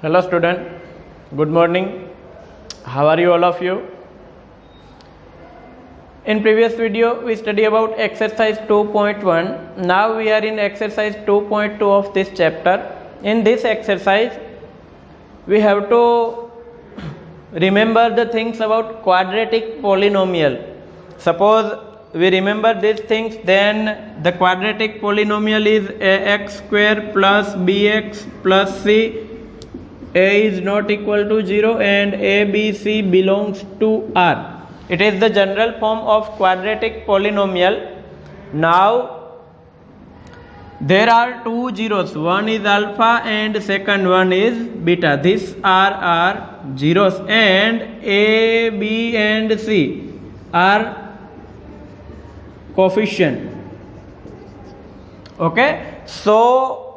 Hello student, good morning. How are you all of you? In previous video we studied about exercise 2.1. Now we are in exercise 2.2 of this chapter. In this exercise we have to remember the things about quadratic polynomial. Suppose we remember these things, then the quadratic polynomial is ax square plus bx plus c. A is not equal to 0 and a, b, c belongs to R. It is the general form of quadratic polynomial. Now there are two zeros, one is alpha and second one is beta. These are zeros, and a, b and c are coefficient. Okay, so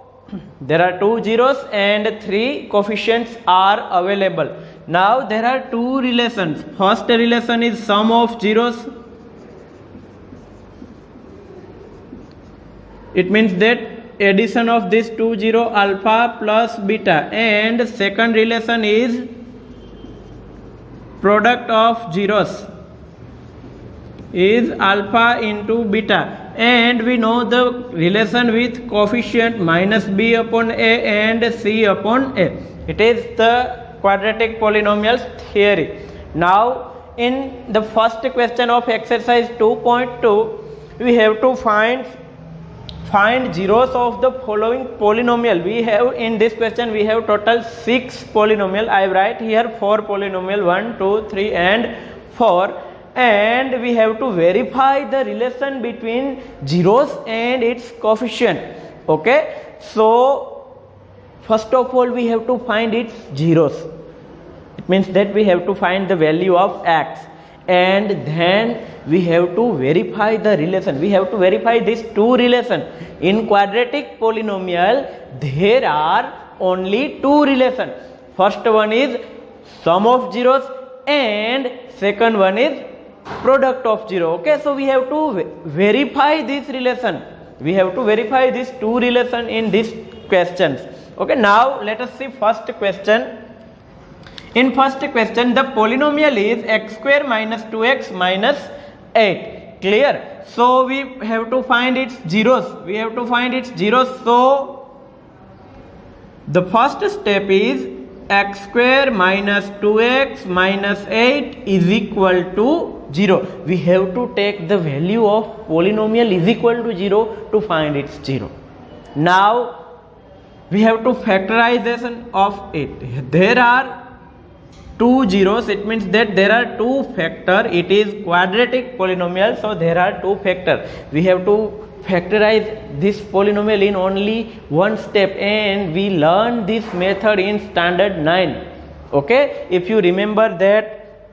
there are two zeros and three coefficients are available. Now there are two relations. First relation is sum of zeros. It means that addition of these two zero, alpha plus beta, and second relation is product of zeros is alpha into beta, and we know the relation with coefficient minus b upon a and c upon a. It is the quadratic polynomials theory. Now in the first question of exercise 2.2 we have to find zeros of the following polynomial. We have in this question we have total 6 polynomial. I write here 4 polynomial, 1, 2, 3 and 4. And we have to verify the relation between zeros and its coefficient. Okay, so first of all we have to find its zeros. It means that we have to find the value of x, and then we have to verify the relation. We have to verify these two relations. In quadratic polynomial there are only two relations. First one is sum of zeros and second one is product of zero. Okay, so we have to verify this relation. We have to verify these two relations in these questions. Okay, now let us see first question. In first question the polynomial is x square minus 2x minus 8. Clear? So we have to find its zeros. We have to find its zeros. So the first step is x square minus 2x minus 8 is equal to 0. We have to take the value of polynomial is equal to 0 to find its 0. Now we have to factorization of it. There are two zeros. It means that there are two factor. It is quadratic polynomial, so there are two factor. We have to factorize this polynomial in only one step, and we learn this method in standard 9. Okay, if you remember that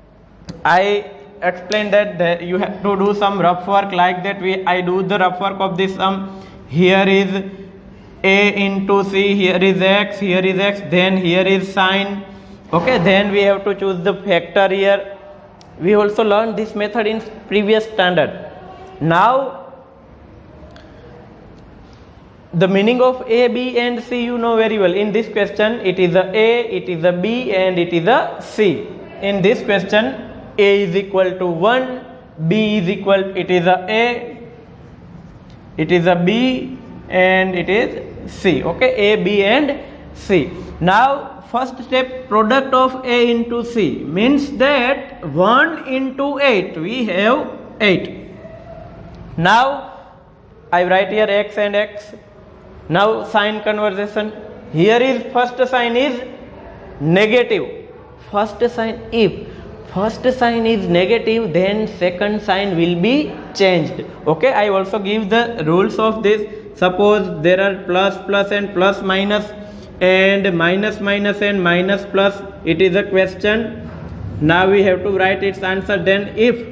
I explained that you have to do some rough work like that. I do the rough work of this sum. Here is a into c, here is x, then here is sine. Okay, then we have to choose the factor here. We also learned this method in previous standard. Now the meaning of a, b and c you know very well. In this question it is a, it is a b and it is a c. In this question a is equal to 1, b is equal, it is a, it is a b and it is c. Okay, a, b and c. Now first step, product of a into c means that 1 into 8 we have 8. Now I write here x and x. Now sign conversion. Here is first sign is negative. First sign, if first sign is negative, then second sign will be changed. Okay, I also give the rules of this. Suppose there are plus plus and plus minus and minus minus and minus plus. It is a question. Now we have to write its answer. Then if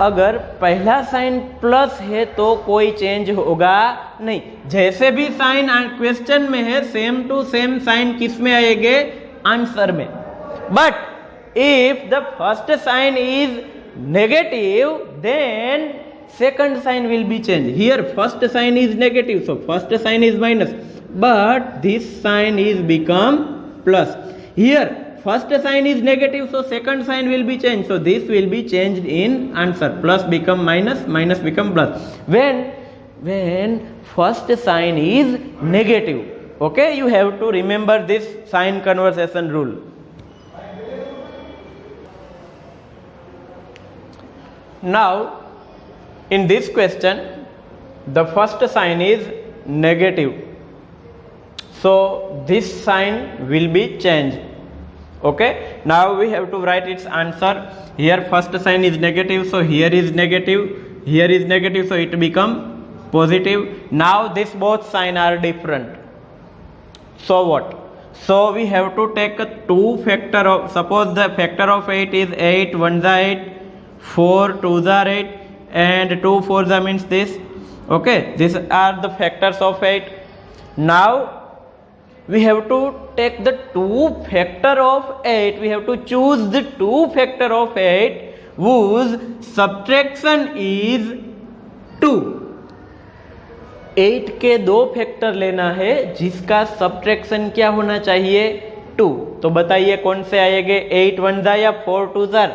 अगर पहला sign plus है तो कोई change होगा नहीं. जैसे भी sign question में है सेम टू सेम साइन किस में आएंगे? आंसर में. But if the first sign is negative then second sign will be changed. Here first sign is negative, so first sign is minus, but this sign is become plus. Here first sign is negative, so second sign will be changed, so this will be changed in answer. Plus become minus, minus become plus when first sign is negative. Okay, you have to remember this sign conversion rule. Now in this question the first sign is negative, so this sign will be changed. Okay, now we have to write its answer. Here first sign is negative, so here is negative, here is negative, so it become positive. Now this both sign are different, so what? So we have to take a 2 factor of, suppose the factor of 8 is 8 1s are 8, 4 2s are 8, and 2 4s are means this. Okay, these are the factors of 8. Now we have to take the 2 factor of 8, we have to choose the 2 factor of 8 whose subtraction is 2. 8 के 2 factor लेना है जिसका subtraction क्या होना चाहिए 2. तो बताइए कौन से आएंगे, 8 1s are या 4 2s are?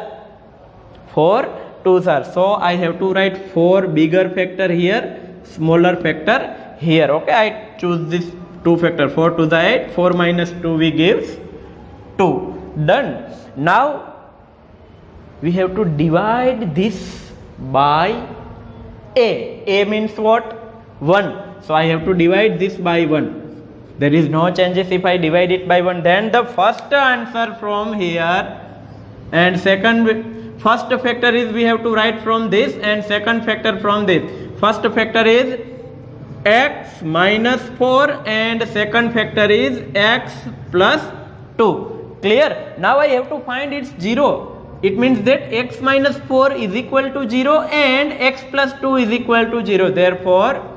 4 2s are. So I have to write 4 bigger factor here, smaller factor here. Okay, I choose this 2 factor. 4 2s are 8, 4 minus 2 we gives 2. Done. Now we have to divide this by a. A means what? 1. So I have to divide this by 1. There is no changes if I divide it by 1. Then the first answer from here, and first factor is we have to write from this, and second factor from this. First factor is x minus 4 and second factor is x plus 2. Clear? Now I have to find its 0. It means that x minus 4 is equal to 0 and x plus 2 is equal to 0. Therefore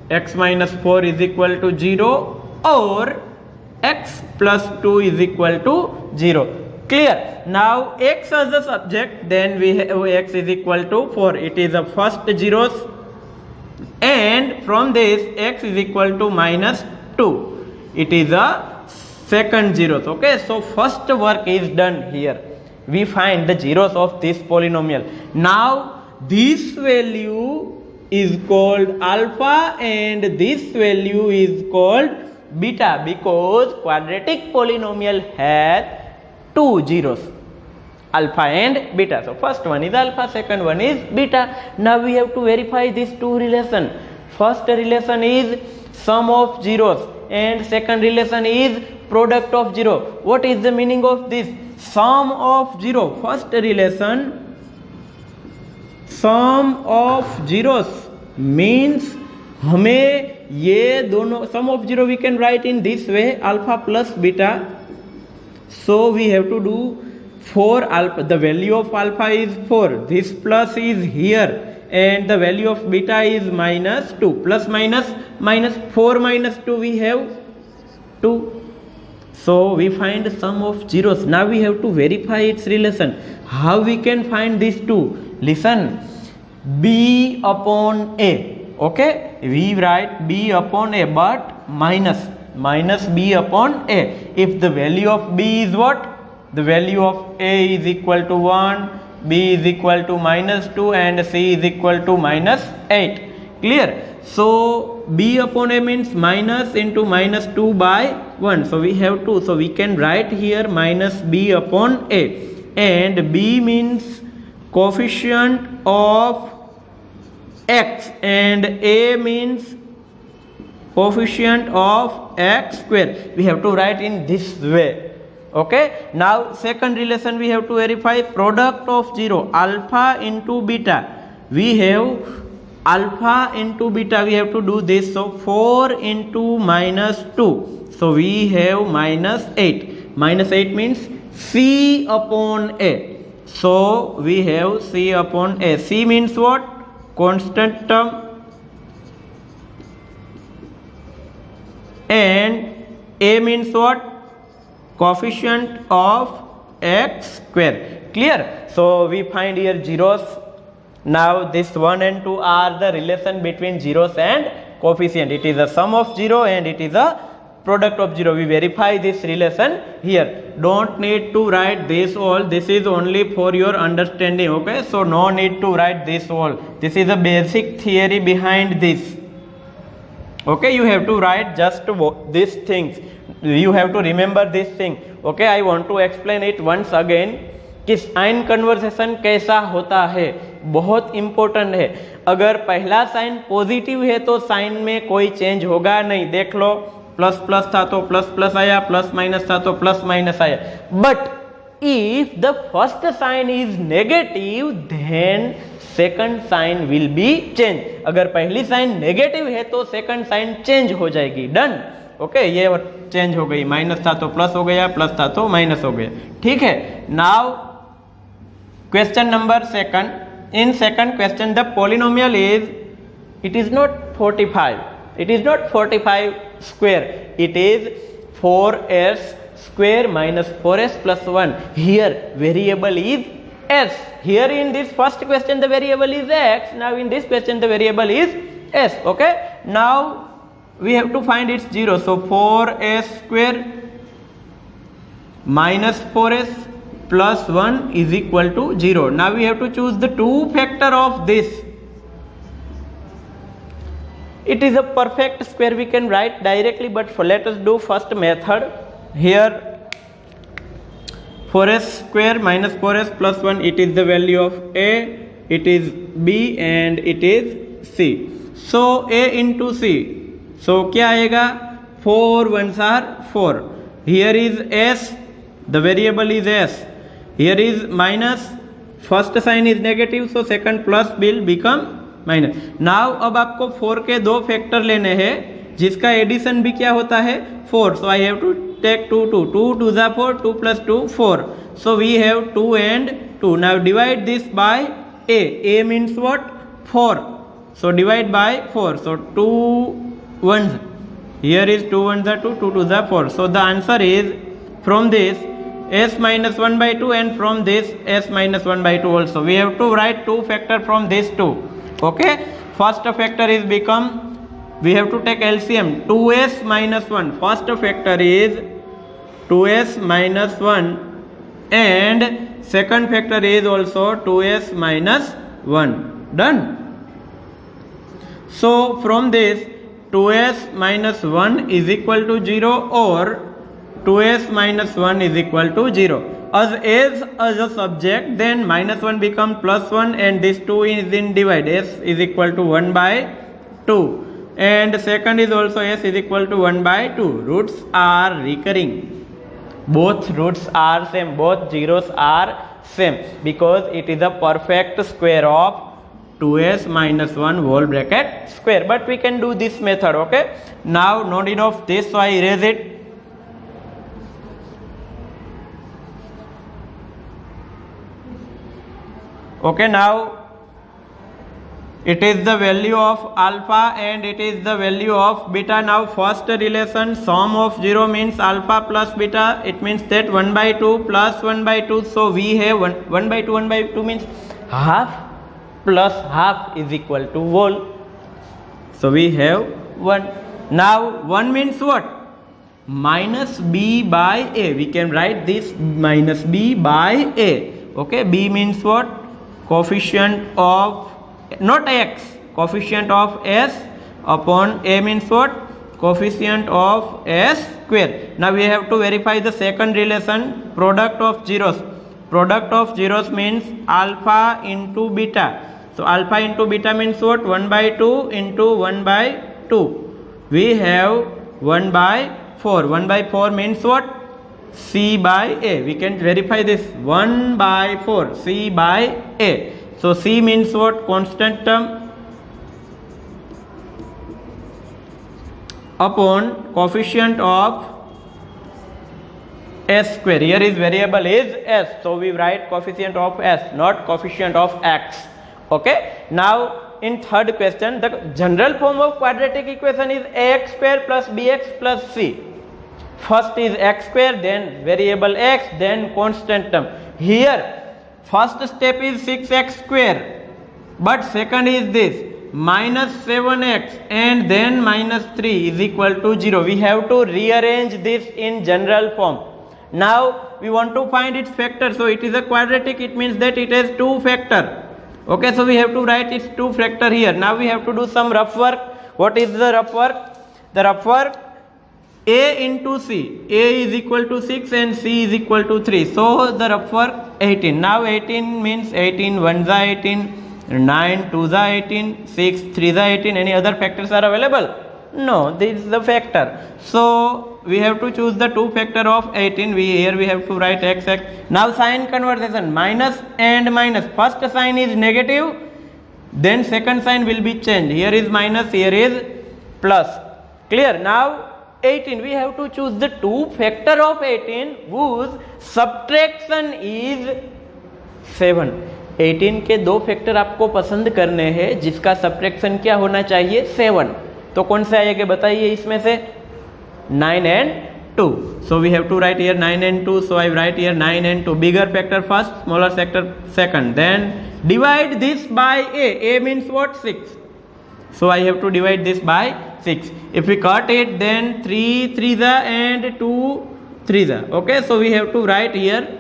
x minus 4 is equal to 0 or x plus 2 is equal to 0. Clear? Now x as the subject, then we have x is equal to 4. It is the first zeros, and from this x is equal to minus 2. It is a second zeros. Okay, so first work is done here. We find the zeros of this polynomial. Now this value is called alpha and this value is called beta, because quadratic polynomial has 2 zeros, alpha and beta. So first one is alpha, second one is beta. Now we have to verify these two relations. First relation is sum of zeros and second relation is product of zero. What is the meaning of this? Sum of zero. First relation, sum of zeros means हमें ये दोनों sum of zero we can write in this way, alpha plus beta. So we have to do for alpha, the value of alpha is 4, this plus is here, and the value of beta is minus 2. Plus minus minus 4 minus 2 we have 2. So we find sum of zeros. Now we have to verify its relation. How we can find these two? Listen, b upon a. Okay, we write b upon a, but minus b upon a. If the value of b is what? The value of a is equal to 1, b is equal to minus 2 and c is equal to minus 8. Clear? So b upon a means minus into minus 2 by 1. So we have 2. So we can write here minus b upon a. And b means coefficient of x and a means coefficient of x square. We have to write in this way. Okay, now second relation we have to verify, product of 0, alpha into beta. We have alpha into beta, we have to do this. So 4 into minus 2, so we have minus 8. Minus 8 means c upon a. So we have c upon a. C means what? Constant term, and a means what? Coefficient of x square. Clear? So we find here zeros. Now this 1 and 2 are the relation between zeros and coefficient. It is a sum of 0 and it is a product of 0. We verify this relation here. Don't need to write this all. This is only for your understanding. Okay, so no need to write this all. This is a basic theory behind this. Okay, you have to write just these things. You have to remember this thing. Okay, I want to explain it once again कि sign conversation कैसा होता है, बहुत important है. अगर पहला sign positive है तो साइन में कोई चेंज होगा नहीं. देख लो, प्लस प्लस था तो प्लस प्लस आया, प्लस माइनस था तो प्लस माइनस आया. But if the first sign is negative then second sign will be change. अगर पहली साइन नेगेटिव है तो सेकंड साइन चेंज हो जाएगी. डन. ओके, ये चेंज हो गई. माइनस था तो प्लस हो गया, प्लस था तो माइनस हो गया. ठीक है. Now question number second. In second question, the polynomial is, it is not 45. It is not 45 square. It is 4s square minus 4s plus 1. Here variable is s. Here in this first question the variable is x. Now in this question the variable is s. Okay. Now we have to find its 0. So 4s square minus 4s plus 1 is equal to 0. Now we have to choose the two factor of this. It is a perfect square, we can write directly, but let us do first method. Here 4s square minus 4s plus 1, it is the value of a, it is b and it is c. So a into c. So क्या आएगा? 4 ones are 4. Here is s, the variable is s. Here is minus, first sign is negative, so second plus will become minus. Now अब आपको 4 के दो factor लेने हैं जिसका addition भी क्या होता है? 4. So I have to take 2 2 the 4, 2 plus 2 4. So we have 2 and 2. Now divide this by a. A means what? 4. So divide by 4. So 2 ones. Here is 2 ones are 2, 2 2 the 4. So the answer is from this s minus 1 by 2 and from this s minus 1 by 2 also. We have to write two factor from this 2. Okay. First factor is become, we have to take LCM, 2s minus 1. First factor is 2s minus 1 and second factor is also 2s minus 1. Done. So from this 2s minus 1 is equal to 0 or 2s minus 1 is equal to 0. As a subject, then minus 1 become plus 1 and this 2 is in divide. S is equal to 1 by 2 and second is also s is equal to 1 by 2. Roots are recurring. Both roots are same. Both zeros are same because it is a perfect square of 2s minus 1 whole bracket square. But we can do this method. Okay. Now no need of this, so I erase it. Okay, now it is the value of alpha and it is the value of beta. Now first relation, sum of 0 means alpha plus beta. It means that 1 by 2 plus 1 by 2. So we have 1 by 2, 1 by 2 means half plus half is equal to whole. So we have 1. Now 1 means what? Minus b by a. We can write this minus b by a. Okay, b means what? Coefficient of, not x, coefficient of s upon a means what? Coefficient of s square. Now we have to verify the second relation, product of zeros. Product of zeros means alpha into beta. So alpha into beta means what? 1 by 2 into 1 by 2. We have 1 by 4. 1 by 4 means what? C by a. We can verify this. 1 by 4. C by a. So C means what? Constant term upon coefficient of s square. Here is variable is s. So we write coefficient of s, not coefficient of x. Okay. Now in third question, the general form of quadratic equation is ax square plus bx plus c. First is x square, then variable x, then constant term. Here first step is 6x square, but second is this minus 7x and then minus 3 is equal to 0. We have to rearrange this in general form. Now we want to find its factor. So it is a quadratic, it means that it has 2 factor. Okay, so we have to write its 2 factor here. Now we have to do some rough work. What is the rough work? The rough work, a into c. A is equal to 6 and c is equal to 3. So the rough work 18. Now 18 means 18 1s are 18, 9 2s are 18, 6 3s are 18. Any other factors are available? No, this is the factor. So we have to choose the 2 factor of 18. Here we have to write x. Now sign conversion, minus and minus. First sign is negative, then second sign will be changed. Here is minus, here is plus. Clear? Now 18, we have to choose the 2 factor of 18 whose subtraction is 7. 18 के 2 factor आपको पसंद करने हैं जिसका subtraction क्या होना चाहिए? 7. तो कौन से आएगा बताइए इसमें से? 9 and 2. So we have to write here 9 and 2. So I write here 9 and 2. Bigger factor first, smaller factor second. Then divide this by a. A means what? 6. So I have to divide this by 6. If we cut it, then 3 3s and 2 3s. Okay, so we have to write here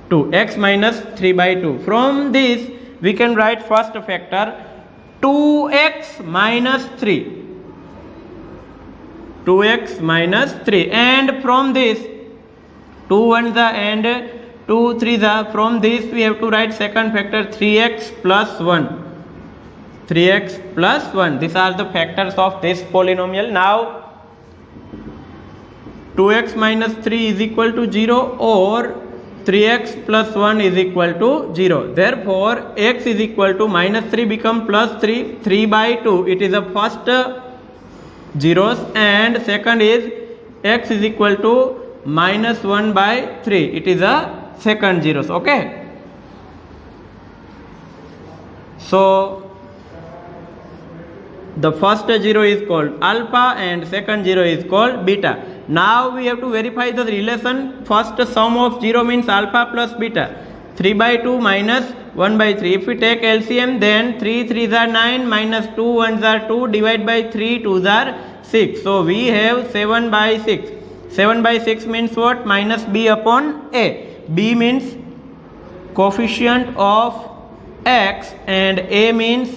2. X minus 3 by 2. From this we can write first factor 2x minus 3. 2x minus 3. And from this 2 1s and 2 3s. From this we have to write second factor 3x plus 1. 3x plus 1. These are the factors of this polynomial. Now 2x minus 3 is equal to 0 or 3x plus 1 is equal to 0. Therefore x is equal to minus 3 become plus 3. 3 by 2, it is the first zeros, and second is x is equal to minus 1 by 3. It is a second zeros. Okay. So the first 0 is called alpha and second 0 is called beta. Now we have to verify the relation. First sum of 0 means alpha plus beta. 3 by 2 minus 1 by 3. If we take LCM, then 3 3s are 9 minus 2 1s are 2, divide by 3 2s are 6. So we have 7 by 6. 7 by 6 means what? Minus b upon a. B means coefficient of x and a means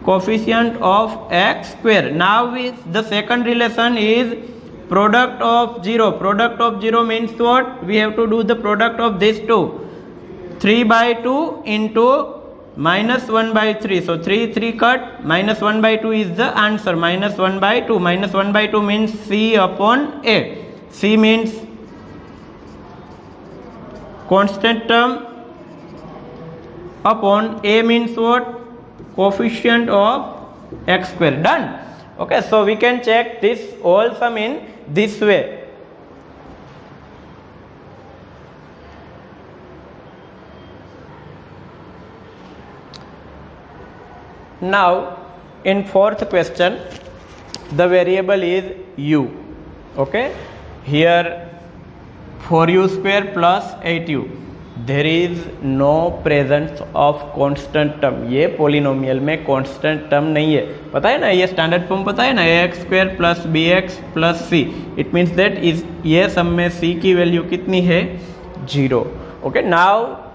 coefficient of x square. Now the second relation is product of 0. Product of 0 means what? We have to do the product of these two. 3 by 2 into minus 1 by 3. So 3 3 cut, minus 1 by 2 is the answer. Minus 1 by 2. Minus 1 by 2 means c upon a. C means constant term upon a means what? Coefficient of x square. Done. Okay, so we can check this all sum in this way. Now in fourth question the variable is u. Okay, here 4u square plus 8u. There is no presence of constant term. ये polynomial में constant term नहीं है. पता है ना, ये standard form पता है ना, ax square plus bx plus c. It means that is ये सब में c की value कितनी है? 0. Okay, now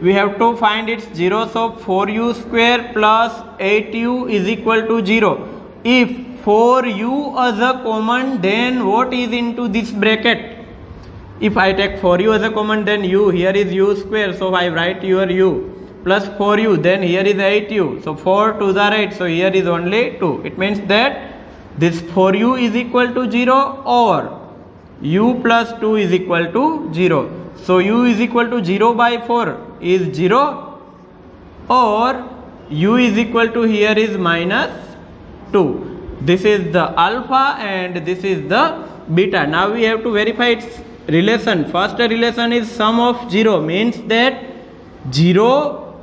we have to find its 0. So 4u square plus 8u is equal to 0. If 4u as a common, then what is into this bracket? If I take 4u as a common, then u, here is u square, so I write here u, plus 4u, then here is 8u, so 4 2s are 8, so here is only 2. It means that this 4u is equal to 0 or u plus 2 is equal to 0. So u is equal to 0 by 4 is 0 or u is equal to here is minus 2. This is the alpha and this is the beta. Now we have to verify its relation. First relation is sum of 0, means that 0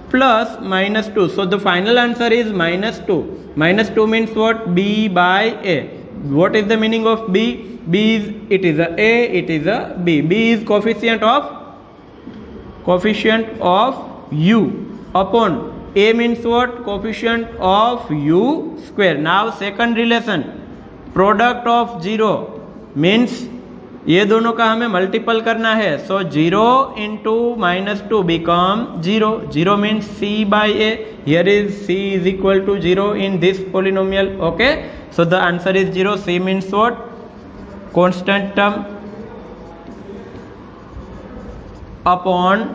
plus minus 2. So the final answer is minus 2. Minus 2 means what? B by a. What is the meaning of B? B is, it is a, it is a B. B is coefficient of u. upon a means what? Coefficient of u square. Now second relation, product of 0 means ये दोनों का हमें multiple करना है. सो 0 into -2 become 0. 0 means c by a. Here is c is equal to 0 in this polynomial. Okay, so the answer is 0. c means what? Constant term upon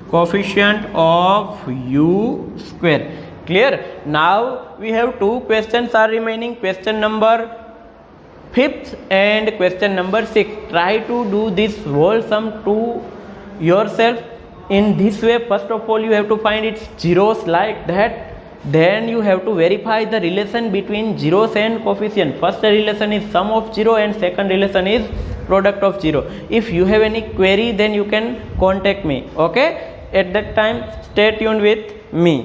coefficient of u square. Clear? Now we have two questions are remaining. Question number 5th and question number 6. Try to do this whole sum to yourself in this way. First of all, you have to find its zeros like that. Then you have to verify the relation between zeros and coefficient. First relation is sum of 0 and second relation is product of 0. If you have any query, then you can contact me. Okay, at that time stay tuned with me.